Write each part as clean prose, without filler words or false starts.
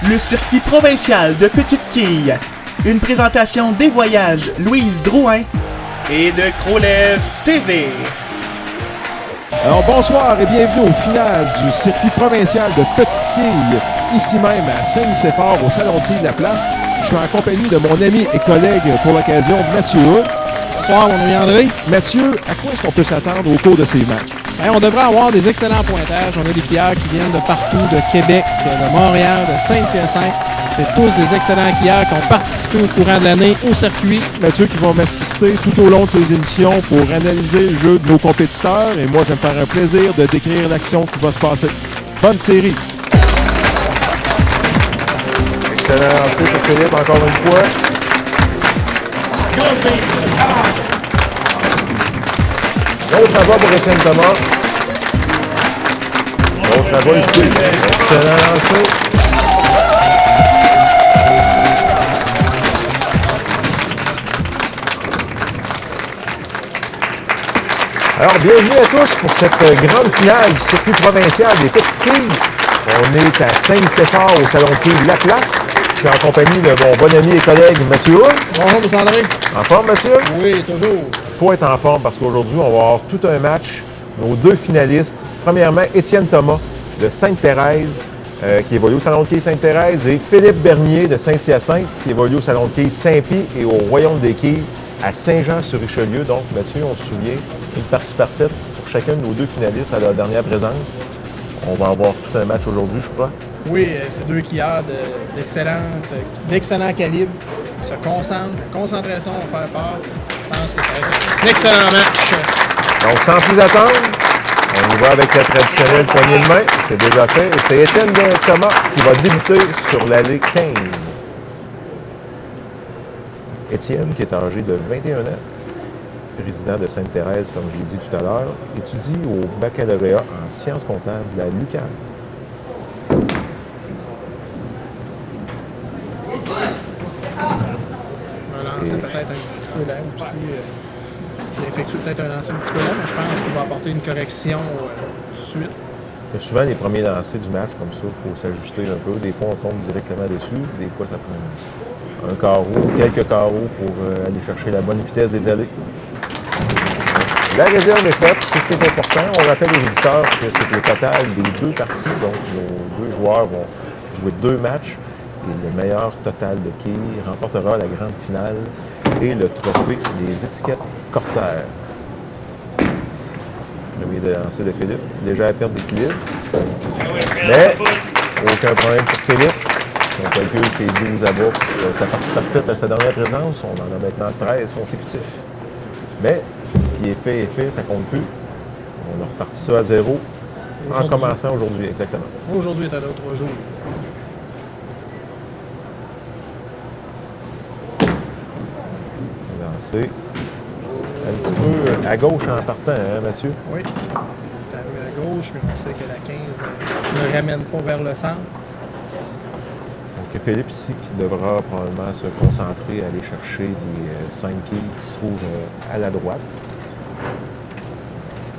le circuit provincial de Petite Quille. Une présentation des voyages Louise Drouin et de Crolève TV. Alors bonsoir et bienvenue au final du circuit provincial de Petite Quille, ici même à Saint-Nicéphore, au Salon de quilles de la Place. Je suis en compagnie de mon ami et collègue pour l'occasion, Mathieu Hood. Bonsoir, mon ami André. Mathieu, à quoi est-ce qu'on peut s'attendre au cours de ces matchs? On devrait avoir des excellents pointages. On a des quilleurs qui viennent de partout, de Québec, de Montréal, de Saint-Hyacinthe. C'est tous des excellents quilleurs qui ont participé au courant de l'année au circuit. Mathieu qui va m'assister tout au long de ces émissions pour analyser le jeu de nos compétiteurs. Et moi, je vais me faire un plaisir de décrire l'action qui va se passer. Bonne série! Excellent lancé pour Philippe, encore une fois. L'autre avant pour Étienne Thomas. L'autre avant ici. Excellent lancé. Alors, bienvenue à tous pour cette grande finale du circuit provincial des Petites Quilles. On est à Saint-Nicéphore au Salon de quilles La Place. Je suis en compagnie de mon bon ami et collègue Mathieu Hood. Bonjour, M. André. En forme, Mathieu? Oui, toujours. Il faut être en forme parce qu'aujourd'hui, on va avoir tout un match. Nos deux finalistes. Premièrement, Étienne Thomas de Sainte-Thérèse, qui évolue au Salon de quilles Sainte-Thérèse, et Philippe Bernier de Saint-Hyacinthe, qui évolue au Salon de quilles Saint-Pie et au Royaume des quilles à Saint-Jean-sur-Richelieu. Donc, Mathieu, on se souvient, une partie parfaite pour chacun de nos deux finalistes à leur dernière présence. On va avoir tout un match aujourd'hui, je crois. Oui, c'est deux quilleurs d'excellent calibre. Ils se concentrent. Cette concentration va faire part. Je pense que ça va être un excellent match. Donc, sans plus attendre, on y va avec la traditionnelle poignée de main. C'est déjà fait. Et c'est Étienne Thomas qui va débuter sur l'allée 15. Étienne, qui est âgé de 21 ans, résident de Sainte-Thérèse, comme je l'ai dit tout à l'heure, étudie au baccalauréat en sciences comptables de la l'UQAM. Un lancer peut-être un petit peu lent aussi. Il effectue peut-être un lancer un petit peu lent, mais je pense qu'il va apporter une correction tout de suite. Il y a souvent les premiers lancers du match, comme ça, il faut s'ajuster un peu. Des fois, on tombe directement dessus. Des fois, ça prend un carreau, quelques carreaux pour aller chercher la bonne vitesse des allées. La réserve est faite, c'est ce qui est important. On rappelle aux auditeurs que c'est le total des deux parties. Donc, nos deux joueurs vont jouer deux matchs. Et le meilleur total de quilles remportera la grande finale et le trophée des étiquettes Corsair. Le milieu de lancer de Philippe. Déjà à perte d'équilibre. Mais aucun problème pour Philippe. Si on calcule ses 12 à bas pour sa partie parfaite à sa dernière présence, on en a maintenant 13 consécutifs. Mais ce qui est fait, ça compte plus. On a reparti ça à zéro en commençant aujourd'hui, exactement. Aujourd'hui est un autre jour. Lancé un petit peu à gauche en partant, hein, Mathieu? Oui. Il est arrivé à gauche, mais on sait que la 15 ne ramène pas vers le centre. Donc Philippe ici qui devra probablement se concentrer à aller chercher les 5 quilles qui se trouvent à la droite.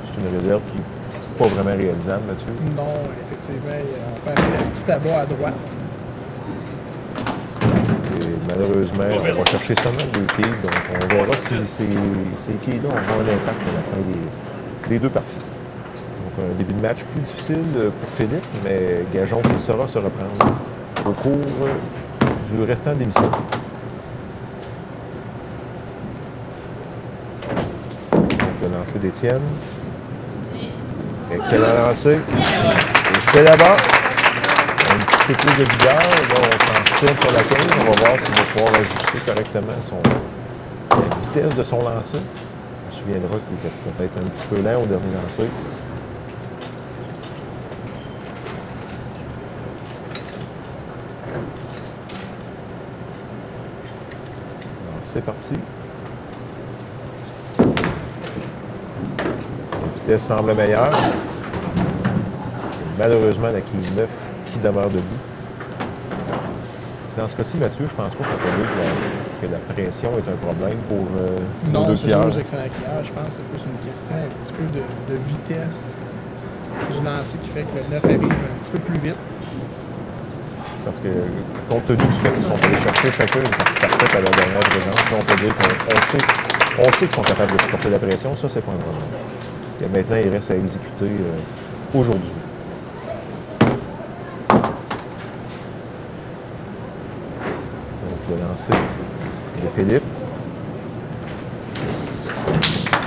C'est une réserve qui n'est pas vraiment réalisable, Mathieu. Non, effectivement, on peut aller la petite abat à droite. Et malheureusement, on va chercher seulement 2 quilles, donc on verra si ces quilles-là auront un impact à la fin des deux parties. Donc un début de match plus difficile pour Philippe, mais gageons qu'il saura se reprendre au cours du restant de l'émission. Donc le lancer d'Étienne. Excellent lancer. Et c'est là-bas. Un petit peu plus de vigueur. Là, on s'en retourne sur la 15. On va voir s'il va pouvoir ajuster correctement la vitesse de son lancer. On se souviendra qu'il était peut-être un petit peu lent au dernier lancer. C'est parti. La vitesse semble meilleure. Malheureusement, la quille 9 qui demeure debout. Dans ce cas-ci, Mathieu, je pense pas qu'on peut dire que la pression est un problème pour nos deux quilleurs. Non, c'est deux excellents quilleurs. Je pense que c'est plus une question un petit peu de vitesse du lancer qui fait que le 9 arrive un petit peu plus vite. parce que compte tenu du fait qu'ils sont allés chercher chacun une partie parfaite à leur dernière présence, on peut dire qu'on sait qu'ils sont capables de supporter la pression, ça c'est pas un problème. Et maintenant, il reste à exécuter aujourd'hui. Donc le lancer de Philippe.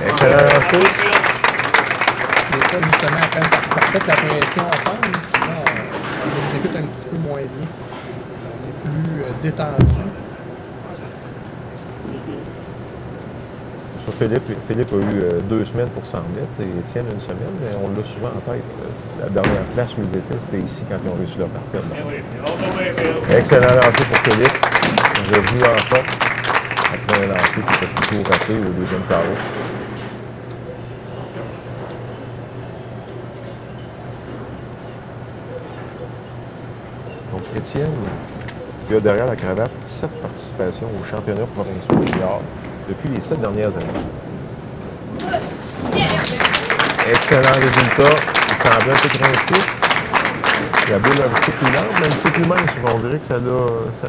Excellent lancer. Des fois, justement, après une partie parfaite, la pression tombe, puis là, on exécute un petit peu moins bien. On est plus détendu. Sur Philippe a eu 2 semaines pour s'en remettre et Étienne une semaine, mais on l'a souvent en tête. La dernière place où ils étaient, c'était ici quand ils ont réussi leur parfaite. Excellent lancer pour Philippe. Revenu en force après un lancer qui était plutôt raté au deuxième carreau. Donc Étienne, il a derrière la cravate 7 participations aux championnats provinciaux juniors depuis les 7 dernières années. Excellent résultat. Il semblait un peu craintif. La boule un petit peu plus lente, mais un petit peu plus mince. On dirait que ça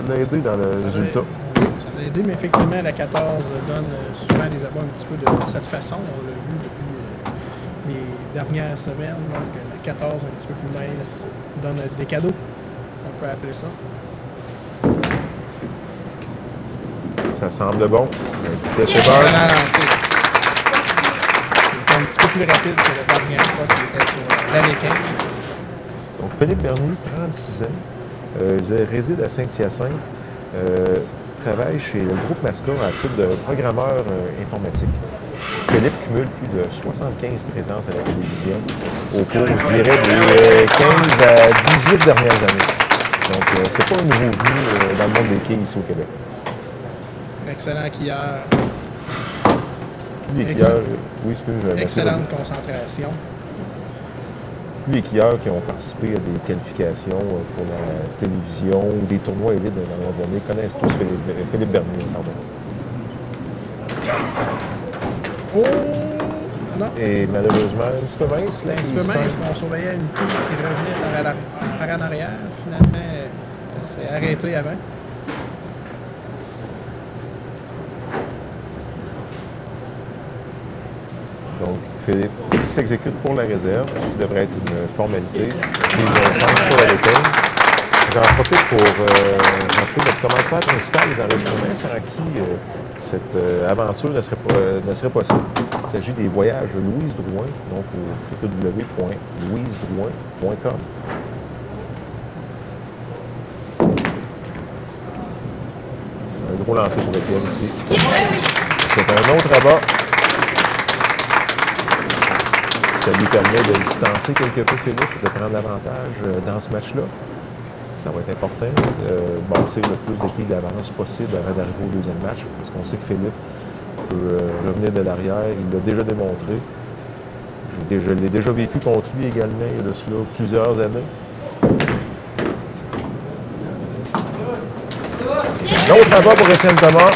l'a aidé dans le résultat. Ça l'a aidé, mais effectivement, la 14 donne souvent des abats un petit peu de cette façon. On l'a vu depuis les dernières semaines. Donc, la 14, un petit peu plus mince, donne des cadeaux. On peut appeler ça. Ça semble bon. C'est Excellent lancé. Il était un petit peu plus rapide que la dernière fois qu'il était sur l'année 15. Donc, Philippe Bernier, 36 ans, réside à Saint-Hyacinthe, travaille chez le groupe Masca à titre de programmeur informatique. Philippe cumule plus de 75 présences à la télévision au cours, je dirais, des 15 à 18 dernières années. Donc, c'est pas un nouveau venu dans le monde des quilles ici au Québec. Excellent quilleur. Les quilleurs, oui, excusez-moi. Excellente concentration. Tous les quilleurs qui ont participé à des qualifications pour la télévision ou des tournois élites dans les dernières années connaissent tous Philippe Bernier. Pardon. Oh! Non. Et malheureusement, un petit peu mince. Là, Un petit peu mince, mais on surveillait une quille qui revenait par en arrière. Finalement, elle s'est arrêtée avant. Donc, Philippe qui s'exécute pour la réserve, ce qui devrait être une formalité. J'en profite pour rappeler notre commentaire principal des enregistrements sans qui cette aventure ne serait possible. Il s'agit des voyages de Louise Drouin, donc au www.louisedrouin.com. Un gros lancer pour Étienne ici. C'est un autre rabat. Ça lui permet de distancer quelque peu Philippe, de prendre l'avantage dans ce match-là. Ça va être important de bâtir le plus de quilles d'avance possible avant d'arriver au deuxième match, parce qu'on sait que Philippe peut revenir de l'arrière. Il l'a déjà démontré. Je l'ai déjà vécu contre lui également il y a de cela plusieurs années. L'autre rabat pour Étienne Thomas.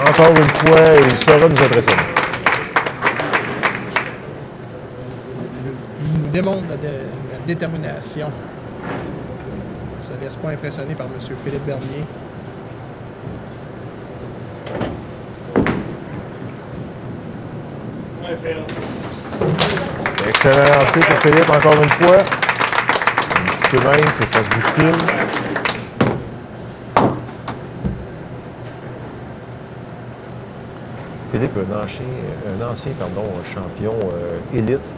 Encore une fois, il saura nous impressionner. Il nous démontre la détermination. Ça ne laisse pas impressionner par M. Philippe Bernier. Excellent lancé pour Philippe, encore une fois. Un petit peu mince et ça se bouscule. Philippe, un ancien champion élite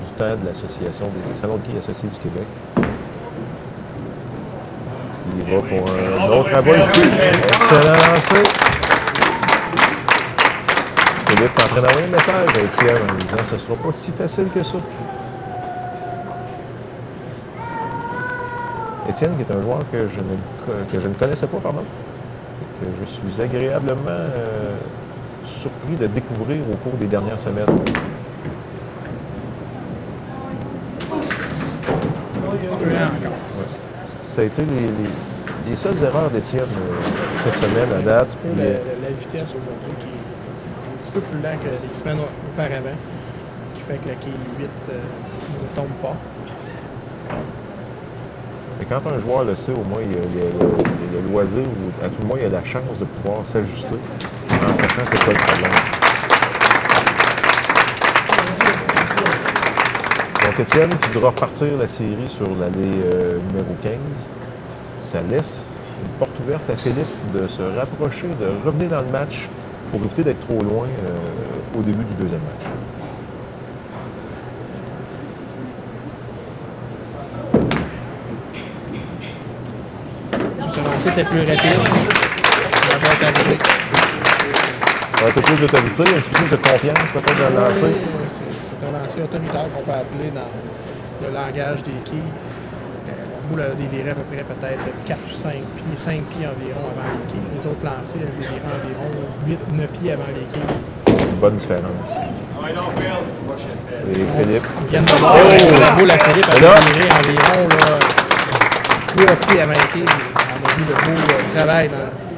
du temps de l'Association des salons de quilles associés du Québec. Il va pour un autre rabat ici. Excellent lancé. Philippe est en train d'envoyer un message à Étienne en lui disant que ce ne sera pas si facile que ça. Étienne, qui est un joueur que je ne connaissais pas, pardon, que je suis agréablement surpris de découvrir au cours des dernières semaines. Un petit peu lent encore. Ouais. Ça a été les seules erreurs d'Étienne cette semaine à date. La vitesse aujourd'hui qui est un petit peu plus lent que les semaines auparavant, qui fait que la quille 8 ne tombe pas. Et quand un joueur le sait, au moins, il a le loisir, ou à tout le moins, il a la chance de pouvoir s'ajuster en sachant c'est quoi le problème. Donc, Étienne qui devra repartir la série sur l'allée numéro 15, ça laisse une porte ouverte à Philippe de se rapprocher, de revenir dans le match pour éviter d'être trop loin au début du deuxième match. Ce lancer était plus rapide. Ça va être arrivé. Un peu plus d'autorité, un petit peu plus de confiance peut-être dans le lancer. C'est un lancer autoritaire qu'on peut appeler dans le langage des quilles. La boule a déviré à peu près peut-être 4 ou 5 pieds, 5 pieds environ avant les quilles. Les autres lancers avaient déviré environ 8-9 pieds avant les quilles. Une bonne différence. Et Philippe. On vient de voir la boule à Philippe a déviré environ 3 pieds avant les quilles. On a vu le beau travail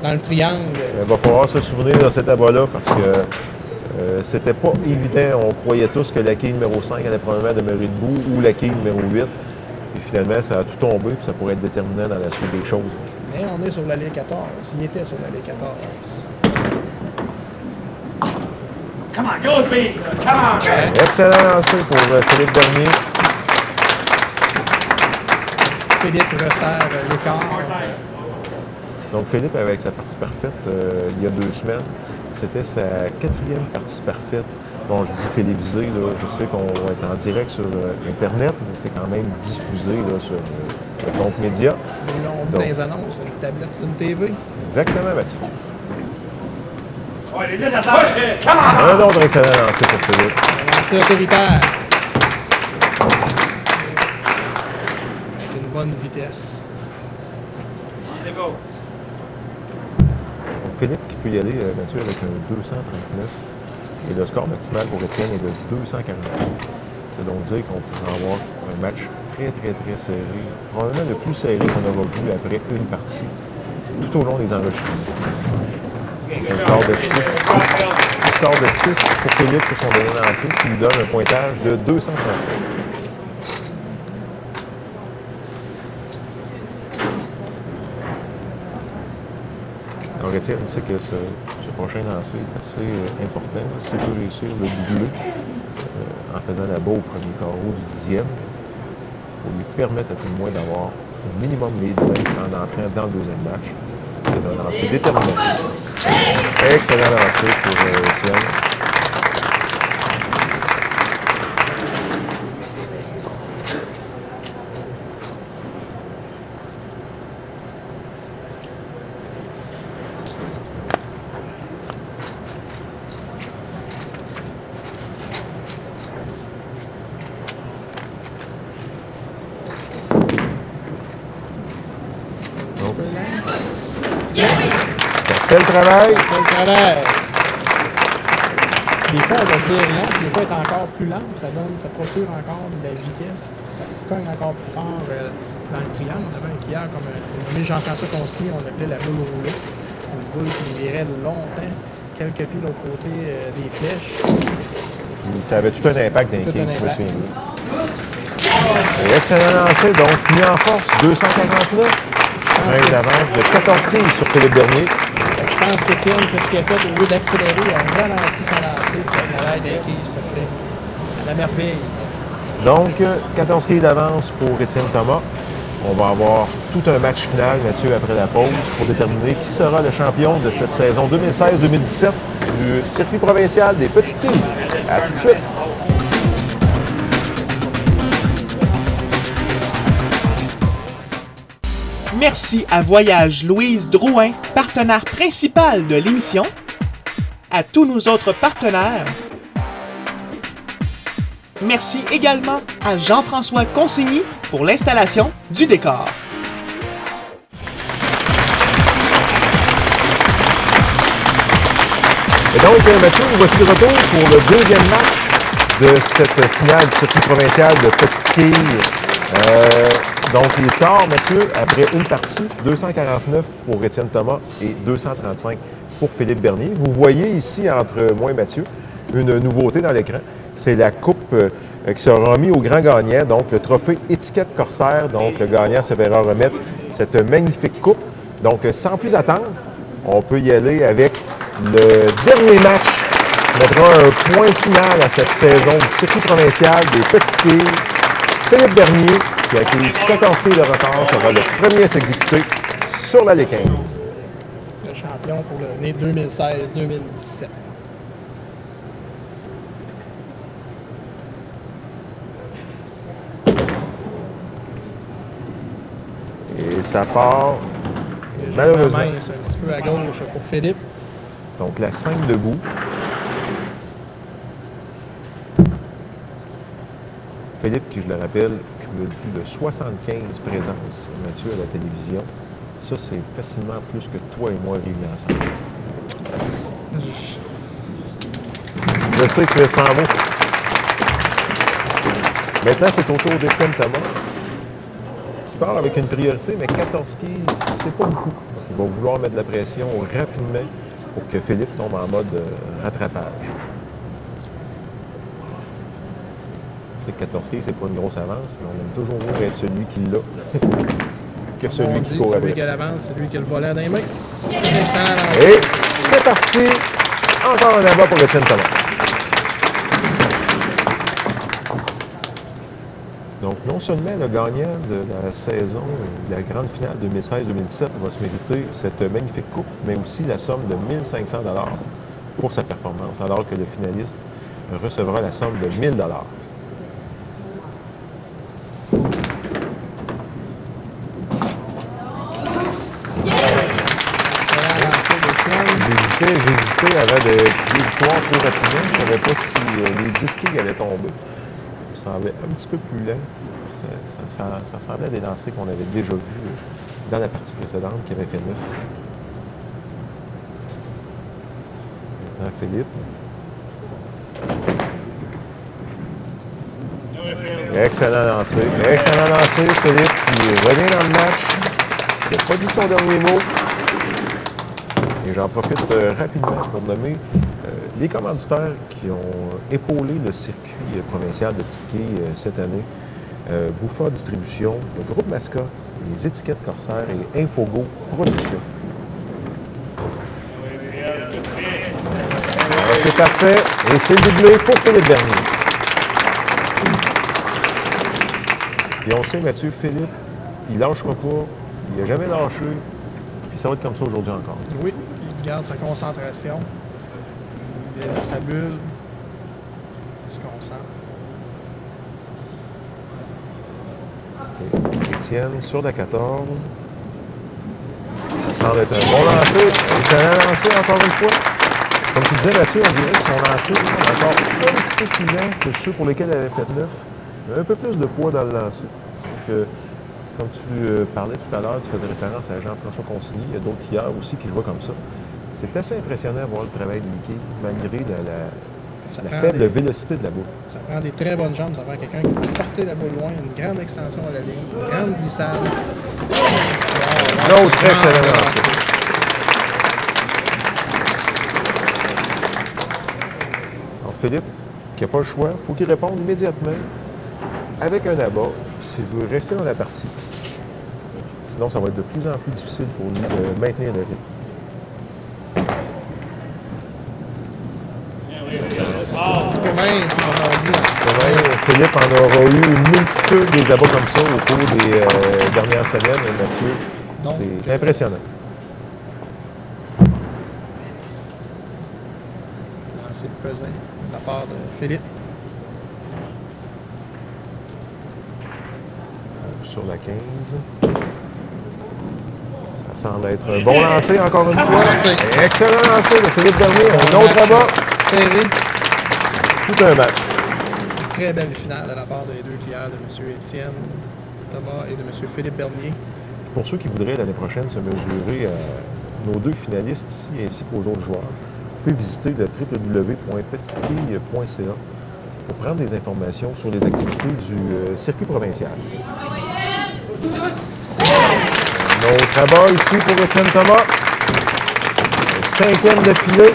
dans le triangle. Il va falloir se souvenir de cet abat-là parce que c'était pas évident. On croyait tous que la quille numéro 5 allait probablement demeurer debout ou la quille numéro 8. Et finalement, ça a tout tombé et ça pourrait être déterminant dans la suite des choses. Mais on est sur l'allée 14. Il était sur l'allée 14. Come on, go Bees! Come on! Excellent lancé pour Philippe Bernier. Philippe resserre l'écart. Donc Philippe, avec sa partie parfaite il y a 2 semaines, c'était sa 4e partie parfaite. Bon, je dis télévisée, là, je sais qu'on va être en direct sur Internet, mais c'est quand même diffusé là, sur le compte média. Là, on dit dans les annonces, une tablette, c'est une TV. Exactement, Mathieu. Ouais, les 10 à terre! Come on! Un autre excellent lancé pour Philippe. Un lancer autoritaire. Avec une bonne vitesse. Donc Philippe qui peut y aller, Mathieu, avec un 239. Et le score maximal pour Étienne est de 240. C'est donc dire qu'on pourra avoir un match très, très, très serré. Probablement le plus serré qu'on aura vu après une partie, tout au long des enregistrements. Un score de 6. Un score de 6 pour Philippe pour son dernier lancé, ce qui lui donne un pointage de 235. Alors Étienne sait que ce prochain lancer est assez important. S'il peut réussir le doublé en faisant la balle au premier carreau du 10e, pour lui permettre à tout le moins d'avoir un minimum de lead en entrant dans le deuxième match. C'est un lancer déterminant. Excellent lancer pour Étienne. Ça fait le travail. Des fois, on va dire lent, des fois, elle est encore plus lente. Ça procure encore de la vitesse. Ça cogne encore plus fort dans le triangle. On avait un quillard comme un Jean-François Consigny, on l'appelait la boule roulée. Une boule qui virait longtemps, quelques pieds de l'autre côté des flèches. Puis ça avait tout un impact dans les quilles, si je me souviens bien. Excellent lancé, donc fini en force, 249. Un d'avance de 14 quilles sur Philippe Bernier. Je pense qu'Étienne, ce qu'il a fait, au lieu d'accélérer, il a ralenti son lancer. Le travail des quilles se fait à la merveille. Donc, 14 quilles d'avance pour Étienne Thomas. On va avoir tout un match final, Mathieu, après la pause, pour déterminer qui sera le champion de cette saison 2016-2017 du circuit provincial des petites quilles. À tout de suite. Merci à Voyage Louise Drouin, partenaire principal de l'émission, à tous nos autres partenaires. Merci également à Jean-François Consigny pour l'installation du décor. Et donc, Mathieu, nous voici de retour pour le deuxième match de cette finale du circuit provincial de petites quilles. Donc, les scores, Mathieu, après une partie, 249 pour Étienne Thomas et 235 pour Philippe Bernier. Vous voyez ici, entre moi et Mathieu, une nouveauté dans l'écran. C'est la coupe qui sera remis au grand gagnant, donc le trophée Étiquette Corsaire. Donc, le gagnant se verra remettre cette magnifique coupe. Donc, sans plus attendre, on peut y aller avec le dernier match qui mettra un point final à cette saison du circuit provincial des petites quilles. Philippe Bernier, qui a acquis 14 quilles de retard, sera le premier à s'exécuter sur l'allée 15. Le champion pour l'année 2016-2017. Et ça part, Malheureusement. malheureusement. C'est un petit peu à gauche pour Philippe. Donc, la 5 debout. Philippe, qui, je le rappelle, cumule plus de 75 présences, Mathieu, à la télévision. Ça, c'est facilement plus que toi et moi réunis ensemble. Je sais que tu es sans mots. Maintenant, c'est au tour d'Étienne Thomas. Il part avec une priorité, mais 14 quilles, c'est pas beaucoup. Il va vouloir mettre de la pression rapidement pour que Philippe tombe en mode rattrapage. C'est que 14 quilles, c'est pas une grosse avance, mais on aime toujours mieux être celui qui l'a que On celui dit qui que court celui avec. qui a l'avance, c'est lui qui a le volant dans les mains. Et c'est parti! Encore un abat pour Étienne Thomas. Donc, non seulement le gagnant de la saison, de la grande finale 2016-2017 va se mériter cette magnifique coupe, mais aussi la somme de 1 500 $ pour sa performance, alors que le finaliste recevra la somme de 1 000 $. J'hésitais avant de crier victoire trop rapidement. Je ne savais pas si les 10 quilles allaient tomber. Ça semblait un petit peu plus lent. Ça ressemblait à des lancers qu'on avait déjà vus dans la partie précédente qui avait fait 9. Maintenant, Philippe. Excellent lancer, Philippe, qui revient dans le match. Il n'a pas dit son dernier mot. Et j'en profite rapidement pour nommer les commanditaires qui ont épaulé le circuit provincial de petites quilles cette année. Bouffard Distribution, le groupe Masca, les étiquettes Corsaires et Infogo Production. Alors, c'est parfait. Et c'est doublé pour Philippe Bernier. Et on sait, Mathieu, Philippe, il ne lâchera pas. Il n'a jamais lâché. Puis ça va être comme ça aujourd'hui encore. Oui, il garde sa concentration. Il est dans sa bulle. Il se concentre. Étienne sur la 14. Ça semble être un bon lancer. Excellent lancé encore une fois. Comme tu disais, Mathieu, on dirait que son lancer est encore un petit peu plus lent que ceux pour lesquels elle avait fait 9. Mais un peu plus de poids dans le lancer. Donc, comme tu parlais tout à l'heure, tu faisais référence à Jean-François Consigny. Il y a d'autres hier aussi qui jouent comme ça. C'est assez impressionnant de voir le travail de l'équipe, malgré la faible vélocité de la boule. Ça prend des très bonnes jambes. Ça prend quelqu'un qui peut porter la boule loin, une grande extension à la ligne, une grande glissade. L'autre très excellent lancé. Alors, Philippe, qui n'a pas le choix, il faut qu'il réponde immédiatement avec un abat s'il veut rester dans la partie. Sinon, ça va être de plus en plus difficile pour lui de maintenir le rythme. Un petit peu mince, comme on dit. Philippe en aura eu une multitude des abats comme ça au cours des dernières semaines, Mathieu. C'est impressionnant. Lancer pesant de la part de Philippe. Sur la 15. Ça semble être un bon lancer encore une fois. Excellent lancer de Philippe Bernier. Un autre abat. Serré. Tout un match. Une très belle finale de la part des deux quilleurs, de M. Étienne Thomas et de M. Philippe Bernier. Pour ceux qui voudraient l'année prochaine se mesurer à nos deux finalistes ici ainsi qu'aux autres joueurs, vous pouvez visiter le www.petitequille.ca pour prendre des informations sur les activités du circuit provincial. Un autre abat ici pour Étienne Thomas. Le 5e de filet.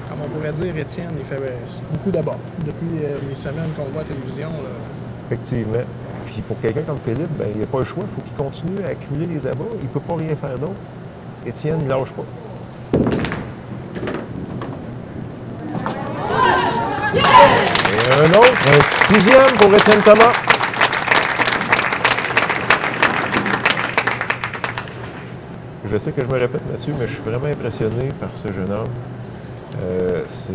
Comme on pourrait dire, Étienne, il fait beaucoup d'abord. Depuis les semaines qu'on le voit à la télévision, là. Effectivement. Puis pour quelqu'un comme Philippe, ben, il n'a pas le choix. Il faut qu'il continue à accumuler les abats. Il ne peut pas rien faire d'autre. Étienne, il ne lâche pas. Et un autre, un 6e pour Étienne Thomas. Je sais que je me répète, Mathieu, mais je suis vraiment impressionné par ce jeune homme. C'est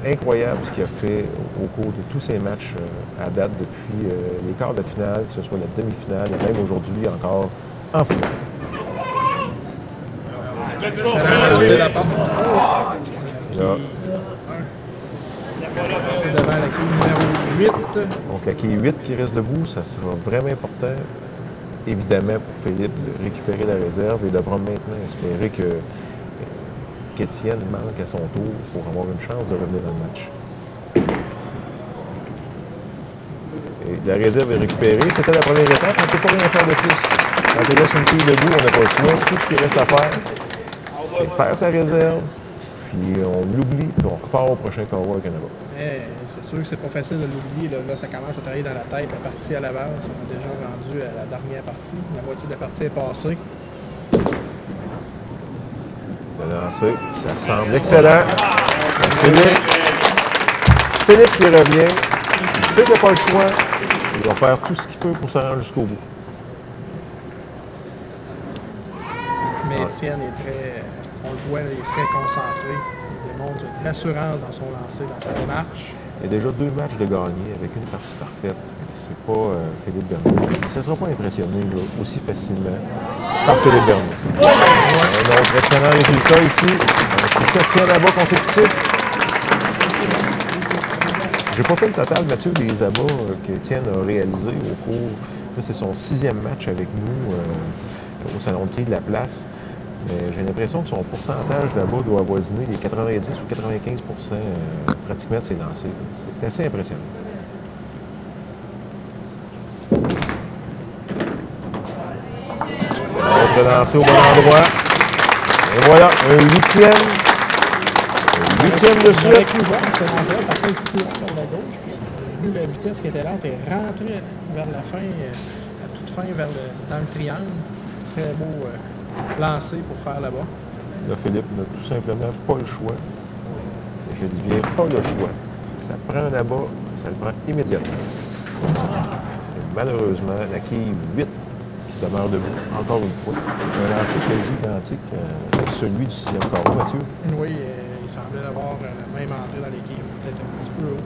incroyable ce qu'il a fait au cours de tous ses matchs à date depuis les quarts de finale, que ce soit la demi-finale et même aujourd'hui encore en finale. C'est la porte. Là, C'est devant la quille numéro 8. donc la quille 8 qui reste debout, ça sera vraiment important, évidemment, pour Philippe de récupérer la réserve et devra maintenant espérer qu'Étienne manque à son tour pour avoir une chance de revenir dans le match. Et la réserve est récupérée. C'était la première étape. On ne peut pas rien faire de plus. Quand on laisse une quille debout, on n'a pas le choix. Tout ce qui reste à faire, c'est faire sa réserve, puis on l'oublie, puis on repart au prochain carreau avec un abat. C'est sûr que c'est pas facile de l'oublier. Là, ça commence à travailler dans la tête. La partie à l'avance, on est déjà rendu à la dernière partie. La moitié de la partie est passée. Le lancer, ça semble excellent. Philippe qui revient. Il sait qu'il n'a pas le choix. Il va faire tout ce qu'il peut pour se rendre jusqu'au bout. Mais Étienne est très, on le voit, il est très concentré. Il démontre l'assurance dans son lancer, dans sa démarche. Il y a déjà 2 matchs de gagner avec une partie parfaite. C'est pas Philippe Bernier. Il ne sera pas impressionné là, aussi facilement par Philippe Bernier. Un autre excellent résultat ici. Un 7e abat consécutif. J'ai pas fait le total, Mathieu, des abats qu'Étienne a réalisés au cours. Là, c'est son 6e match avec nous au Salon de quai de la Place. Mais j'ai l'impression que son pourcentage d'abats doit avoisiner les 90 ou 95 pratiquement de ses lancers. C'est assez impressionnant. Autre lancé au bon endroit. Et voilà, un 8e. Un 8e de suite. Avec le voir, ce lancer-là parti un petit peu plus loin vers la gauche. Puis, vu la vitesse qui était lente, elle est rentrée vers la fin, à toute fin, dans le triangle. Très beau lancer pour faire là-bas. Là, Philippe n'a tout simplement pas le choix. Et je dis bien pas le choix. Ça prend un abat, ça le prend immédiatement. Et malheureusement, la quille 8 qui demeure debout, encore une fois. Un lancer quasi identique à celui du 6e carreau, Mathieu. Oui, il semblait avoir la même entrée dans l'équipe, peut-être un petit peu haut.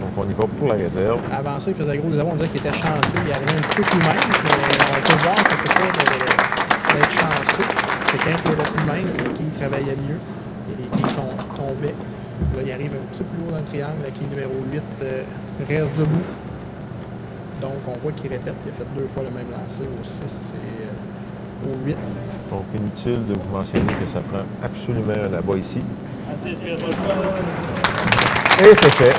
Donc, on y va pour la réserve. Avancé, il faisait gros des abats, on dirait qu'il était chanceux. Il arrivait un petit peu plus mince, mais on peut voir que c'est pas d'être chanceux. C'est quand il était plus mince, la quille travaillait mieux et les quilles tombaient. Là, il arrive un petit peu plus haut dans le triangle. La quille numéro 8 reste debout. Donc, on voit qu'il répète. Il a fait 2 fois le même lancer au 6 et au 8. Donc, inutile de vous mentionner que ça prend absolument un abat ici. Et c'est fait.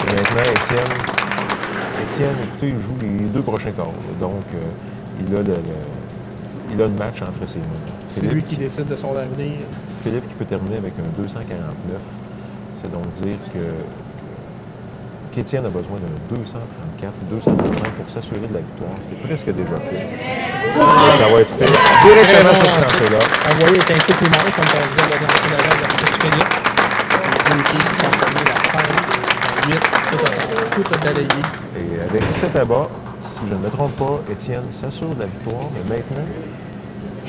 Et maintenant, Étienne, écoutez, il joue les 2 prochains quarts. Donc, il a le match entre ses mains. C'est lui qui décide de son avenir. Philippe qui peut terminer avec un 249. C'est donc dire qu'Étienne a besoin d'un 234 ou 235 pour s'assurer de la victoire. C'est presque déjà fait. Ça va être fait directement sur ce lancer-là. Vous voyez, il est un peu plus mince, comme on disait, le lancer d'avant versus Philippe. Les deux équipes qui sont tombées à 5, 8, tout a balayé. Et avec 7 abats, si je ne me trompe pas, Étienne s'assure de la victoire, mais maintenant,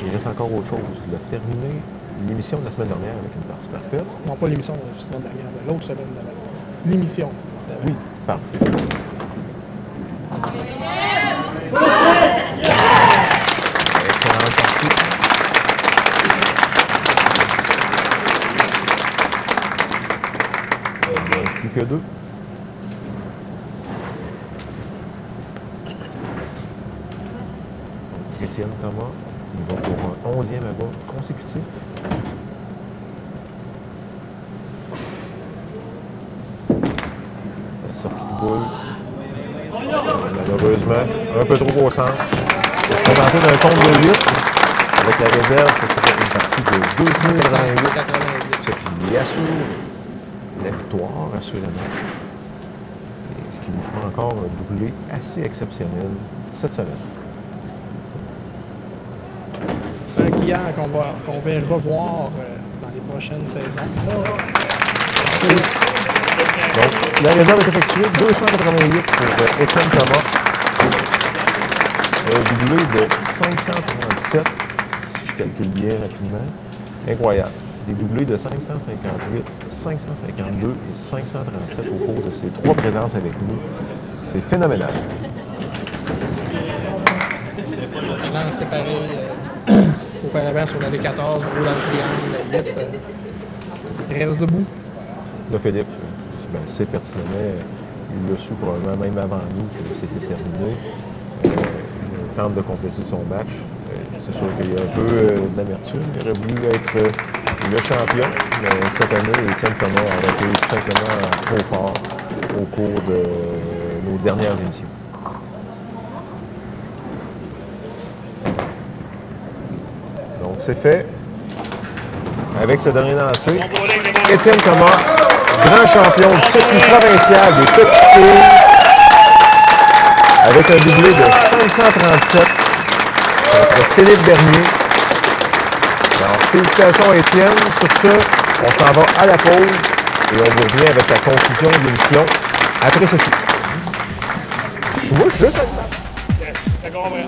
il reste encore autre chose. Il a terminé l'émission de la semaine dernière avec une partie parfaite. Non, pas l'émission de la semaine dernière, de l'autre semaine d'avant. L'émission. Oui, parfait. Excellente partie. Plus que 2. Étienne Thomas, il va pour un 11e abat consécutif. La sortie de boule, malheureusement, un peu trop au centre. Présenté d'un compte de 8. Avec la réserve, ça serait une partie de 288. 288. Ce qui assure la victoire, assurément. Et ce qui nous fera encore un doublé assez exceptionnel cette semaine. C'est un client qu'on va revoir dans les prochaines saisons. Donc, la réserve est effectuée, 288 pour Étienne Thomas. Un doublé de 537, si je calcule bien rapidement. Incroyable. Des doublés de 558, 552 et 537 au cours de ces 3 présences avec nous. C'est phénoménal. Maintenant, séparé auparavant sur la D14, ou dans le triangle, la 8, reste debout. Là, Philippe, c'est pertinent. Il l'a su probablement même avant nous que c'était terminé. Il tente de compléter son match. C'est sûr qu'il y a un peu d'amertume. Il aurait voulu être le champion. Mais cette année, Étienne Thomas a été tout simplement trop fort au cours de nos dernières émissions. Donc, c'est fait. Avec ce dernier lancé, Étienne Thomas, grand champion du circuit provincial des petites filles, avec un doublé de 537 contre Philippe Bernier. Alors, félicitations Étienne. Sur ce, on s'en va à la pause et on vous revient avec la conclusion de l'émission après ceci. Moi, je suis juste à la table.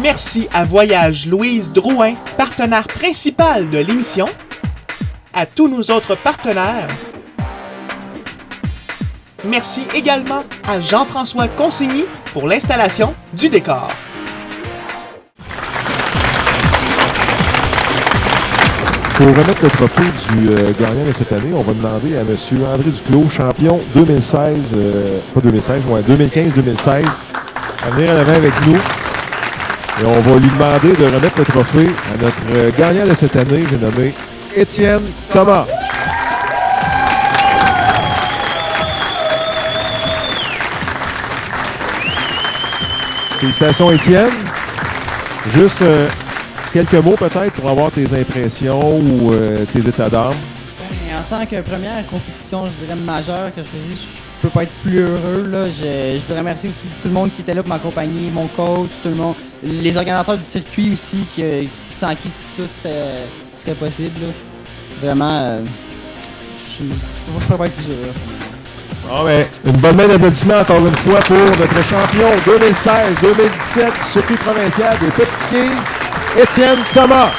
Merci à Voyage Louise Drouin, partenaire principal de l'émission, à tous nos autres partenaires. Merci également à Jean-François Consigny pour l'installation du décor. Pour remettre le trophée du gagnant de cette année, on va demander à M. André Duclos, champion 2016, pas 2016, ouais, 2015-2016, à venir en avant avec nous. Et on va lui demander de remettre le trophée à notre gagnant de cette année, j'ai nommé Étienne Thomas. Félicitations, Étienne. Juste quelques mots peut-être pour avoir tes impressions ou tes états d'âme. En tant que première compétition, je dirais majeure, que je peux pas être plus heureux. Là. Je veux remercier aussi tout le monde qui était là pour m'accompagner, mon coach, tout le monde, les organisateurs du circuit aussi, sans qui tout ça serait possible. Là. Vraiment, je peux pas être plus heureux. Bon, ben, une bonne main d'applaudissements encore une fois pour notre champion 2016-2017 du circuit provincial des petites filles, Étienne Thomas.